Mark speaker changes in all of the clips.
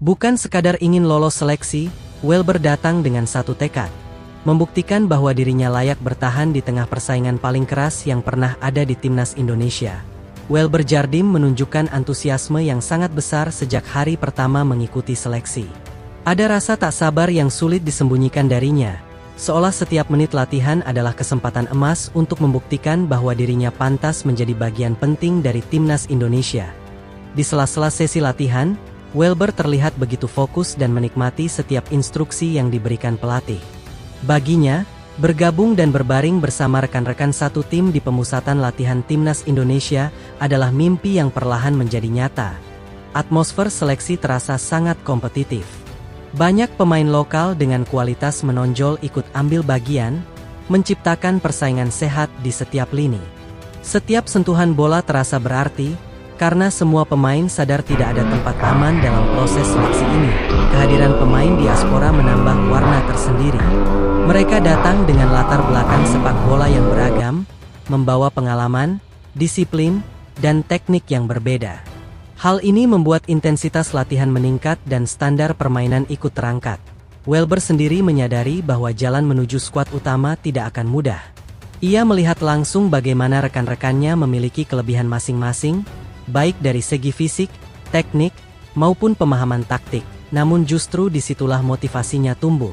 Speaker 1: Bukan sekadar ingin lolos seleksi, Welber datang dengan satu tekad. Membuktikan bahwa dirinya layak bertahan di tengah persaingan paling keras yang pernah ada di timnas Indonesia. Welber Jardim menunjukkan antusiasme yang sangat besar sejak hari pertama mengikuti seleksi. Ada rasa tak sabar yang sulit disembunyikan darinya, seolah setiap menit latihan adalah kesempatan emas untuk membuktikan bahwa dirinya pantas menjadi bagian penting dari timnas Indonesia. Di sela-sela sesi latihan, Welber terlihat begitu fokus dan menikmati setiap instruksi yang diberikan pelatih. Baginya, bergabung dan berbaring bersama rekan-rekan satu tim di pemusatan latihan timnas Indonesia adalah mimpi yang perlahan menjadi nyata. Atmosfer seleksi terasa sangat kompetitif. Banyak pemain lokal dengan kualitas menonjol ikut ambil bagian, menciptakan persaingan sehat di setiap lini. Setiap sentuhan bola terasa berarti, karena semua pemain sadar tidak ada tempat aman dalam proses seleksi ini. Kehadiran pemain diaspora menambah warna tersendiri. Mereka datang dengan latar belakang sepak bola yang beragam, membawa pengalaman, disiplin, dan teknik yang berbeda. Hal ini membuat intensitas latihan meningkat dan standar permainan ikut terangkat. Welber sendiri menyadari bahwa jalan menuju skuad utama tidak akan mudah. Ia melihat langsung bagaimana rekan-rekannya memiliki kelebihan masing-masing, baik dari segi fisik, teknik, maupun pemahaman taktik. Namun justru disitulah motivasinya tumbuh.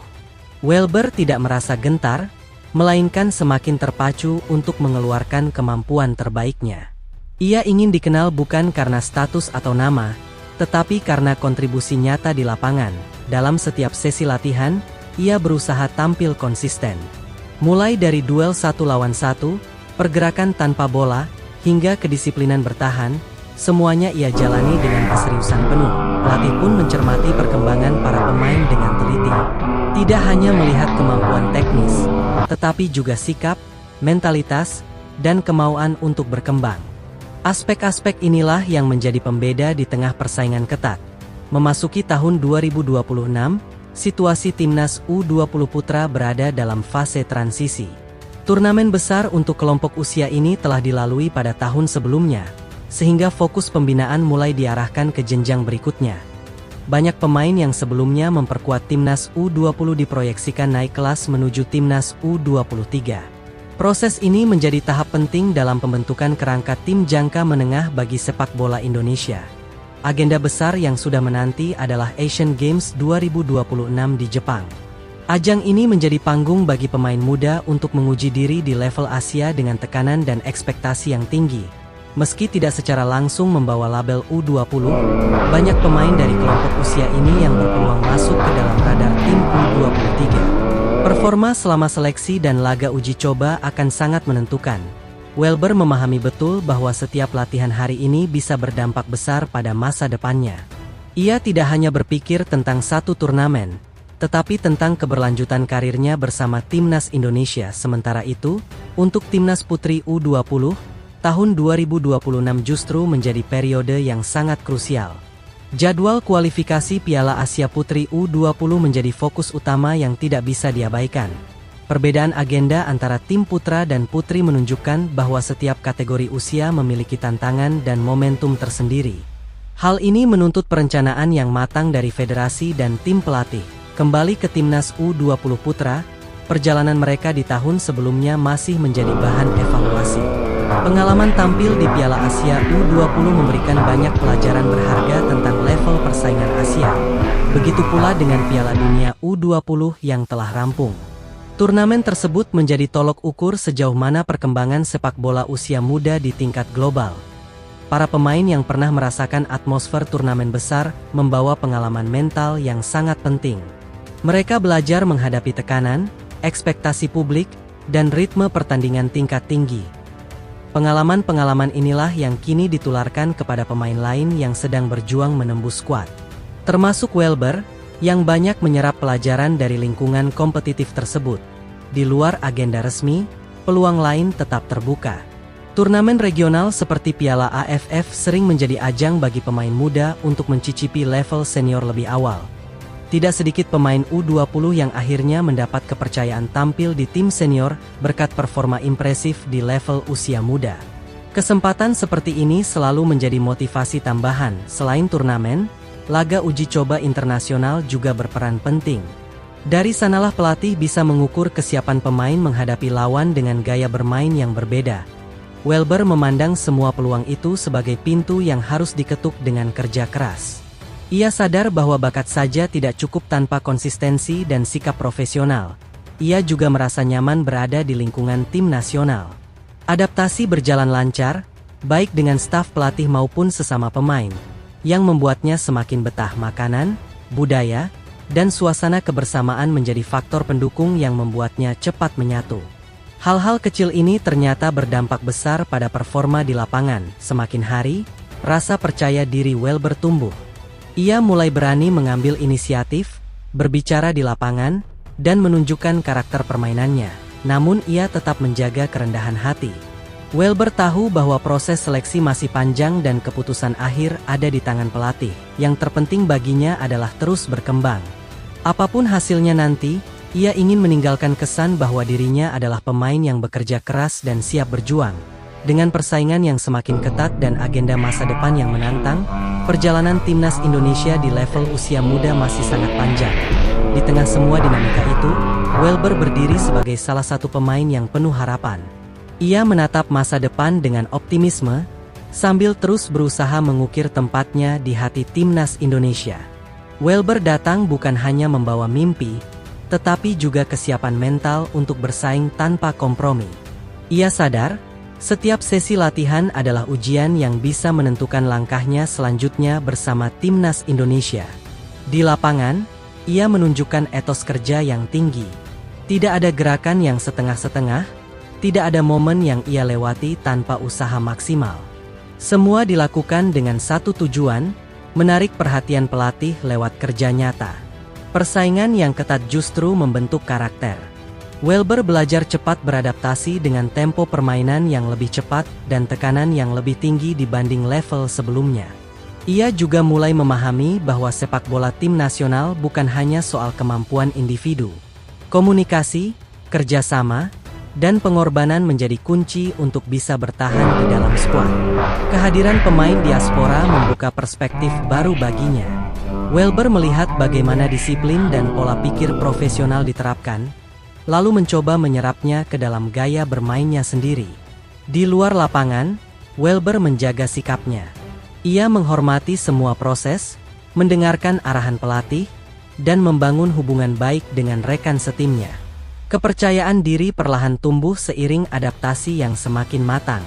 Speaker 1: Welber tidak merasa gentar, melainkan semakin terpacu untuk mengeluarkan kemampuan terbaiknya. Ia ingin dikenal bukan karena status atau nama, tetapi karena kontribusi nyata di lapangan. Dalam setiap sesi latihan, ia berusaha tampil konsisten. Mulai dari duel 1 lawan 1, pergerakan tanpa bola, hingga kedisiplinan bertahan, semuanya ia jalani dengan keseriusan penuh. Pelatih pun mencermati perkembangan para pemain dengan teliti. Tidak hanya melihat kemampuan teknis, tetapi juga sikap, mentalitas, dan kemauan untuk berkembang. Aspek-aspek inilah yang menjadi pembeda di tengah persaingan ketat. Memasuki tahun 2026, situasi timnas U20 Putra berada dalam fase transisi. Turnamen besar untuk kelompok usia ini telah dilalui pada tahun sebelumnya, sehingga fokus pembinaan mulai diarahkan ke jenjang berikutnya. Banyak pemain yang sebelumnya memperkuat timnas U20 diproyeksikan naik kelas menuju timnas U23. Proses ini menjadi tahap penting dalam pembentukan kerangka tim jangka menengah bagi sepak bola Indonesia. Agenda besar yang sudah menanti adalah Asian Games 2026 di Jepang. Ajang ini menjadi panggung bagi pemain muda untuk menguji diri di level Asia dengan tekanan dan ekspektasi yang tinggi. Meski tidak secara langsung membawa label U20, banyak pemain dari kelompok usia ini yang berpeluang masuk ke dalam radar tim U23. Performa selama seleksi dan laga uji coba akan sangat menentukan. Welber memahami betul bahwa setiap latihan hari ini bisa berdampak besar pada masa depannya. Ia tidak hanya berpikir tentang satu turnamen, tetapi tentang keberlanjutan karirnya bersama timnas Indonesia. Sementara itu, untuk timnas putri U20, tahun 2026 justru menjadi periode yang sangat krusial. Jadwal kualifikasi Piala Asia Putri U20 menjadi fokus utama yang tidak bisa diabaikan. Perbedaan agenda antara tim putra dan putri menunjukkan bahwa setiap kategori usia memiliki tantangan dan momentum tersendiri. Hal ini menuntut perencanaan yang matang dari federasi dan tim pelatih. Kembali ke timnas U20 putra, perjalanan mereka di tahun sebelumnya masih menjadi bahan evaluasi. Pengalaman tampil di Piala Asia U20 memberikan banyak pelajaran berharga tentang level persaingan Asia. Begitu pula dengan Piala Dunia U20 yang telah rampung. Turnamen tersebut menjadi tolok ukur sejauh mana perkembangan sepak bola usia muda di tingkat global. Para pemain yang pernah merasakan atmosfer turnamen besar membawa pengalaman mental yang sangat penting. Mereka belajar menghadapi tekanan, ekspektasi publik, dan ritme pertandingan tingkat tinggi. Pengalaman-pengalaman inilah yang kini ditularkan kepada pemain lain yang sedang berjuang menembus skuad. Termasuk Welber, yang banyak menyerap pelajaran dari lingkungan kompetitif tersebut. Di luar agenda resmi, peluang lain tetap terbuka. Turnamen regional seperti Piala AFF sering menjadi ajang bagi pemain muda untuk mencicipi level senior lebih awal. Tidak sedikit pemain U20 yang akhirnya mendapat kepercayaan tampil di tim senior berkat performa impresif di level usia muda. Kesempatan seperti ini selalu menjadi motivasi tambahan. Selain turnamen, laga uji coba internasional juga berperan penting. Dari sanalah pelatih bisa mengukur kesiapan pemain menghadapi lawan dengan gaya bermain yang berbeda. Welber memandang semua peluang itu sebagai pintu yang harus diketuk dengan kerja keras. Ia sadar bahwa bakat saja tidak cukup tanpa konsistensi dan sikap profesional. Ia juga merasa nyaman berada di lingkungan tim nasional. Adaptasi berjalan lancar, baik dengan staf pelatih maupun sesama pemain, yang membuatnya semakin betah makanan, budaya, dan suasana kebersamaan menjadi faktor pendukung yang membuatnya cepat menyatu. Hal-hal kecil ini ternyata berdampak besar pada performa di lapangan. Semakin hari, rasa percaya diri Welber tumbuh. Ia mulai berani mengambil inisiatif, berbicara di lapangan, dan menunjukkan karakter permainannya. Namun ia tetap menjaga kerendahan hati. Welber tahu bahwa proses seleksi masih panjang dan keputusan akhir ada di tangan pelatih. Yang terpenting baginya adalah terus berkembang. Apapun hasilnya nanti, ia ingin meninggalkan kesan bahwa dirinya adalah pemain yang bekerja keras dan siap berjuang. Dengan persaingan yang semakin ketat dan agenda masa depan yang menantang, perjalanan timnas Indonesia di level usia muda masih sangat panjang. Di tengah semua dinamika itu, Welber berdiri sebagai salah satu pemain yang penuh harapan. Ia menatap masa depan dengan optimisme, sambil terus berusaha mengukir tempatnya di hati timnas Indonesia. Welber datang bukan hanya membawa mimpi, tetapi juga kesiapan mental untuk bersaing tanpa kompromi. Ia sadar, setiap sesi latihan adalah ujian yang bisa menentukan langkahnya selanjutnya bersama timnas Indonesia. Di lapangan, ia menunjukkan etos kerja yang tinggi. Tidak ada gerakan yang setengah-setengah, tidak ada momen yang ia lewati tanpa usaha maksimal. Semua dilakukan dengan satu tujuan, menarik perhatian pelatih lewat kerja nyata. Persaingan yang ketat justru membentuk karakter. Welber belajar cepat beradaptasi dengan tempo permainan yang lebih cepat dan tekanan yang lebih tinggi dibanding level sebelumnya. Ia juga mulai memahami bahwa sepak bola tim nasional bukan hanya soal kemampuan individu. Komunikasi, kerjasama, dan pengorbanan menjadi kunci untuk bisa bertahan di dalam skuad. Kehadiran pemain diaspora membuka perspektif baru baginya. Welber melihat bagaimana disiplin dan pola pikir profesional diterapkan, lalu mencoba menyerapnya ke dalam gaya bermainnya sendiri. Di luar lapangan, Welber menjaga sikapnya. Ia menghormati semua proses, mendengarkan arahan pelatih, dan membangun hubungan baik dengan rekan setimnya. Kepercayaan diri perlahan tumbuh seiring adaptasi yang semakin matang.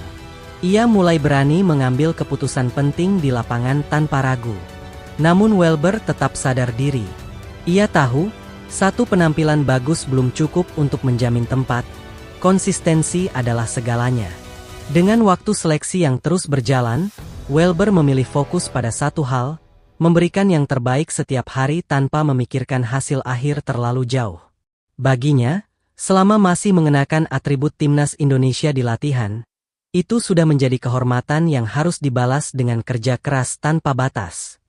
Speaker 1: Ia mulai berani mengambil keputusan penting di lapangan tanpa ragu. Namun Welber tetap sadar diri. Ia tahu, satu penampilan bagus belum cukup untuk menjamin tempat. Konsistensi adalah segalanya. Dengan waktu seleksi yang terus berjalan, Welber memilih fokus pada satu hal, memberikan yang terbaik setiap hari tanpa memikirkan hasil akhir terlalu jauh. Baginya, selama masih mengenakan atribut timnas Indonesia di latihan, itu sudah menjadi kehormatan yang harus dibalas dengan kerja keras tanpa batas.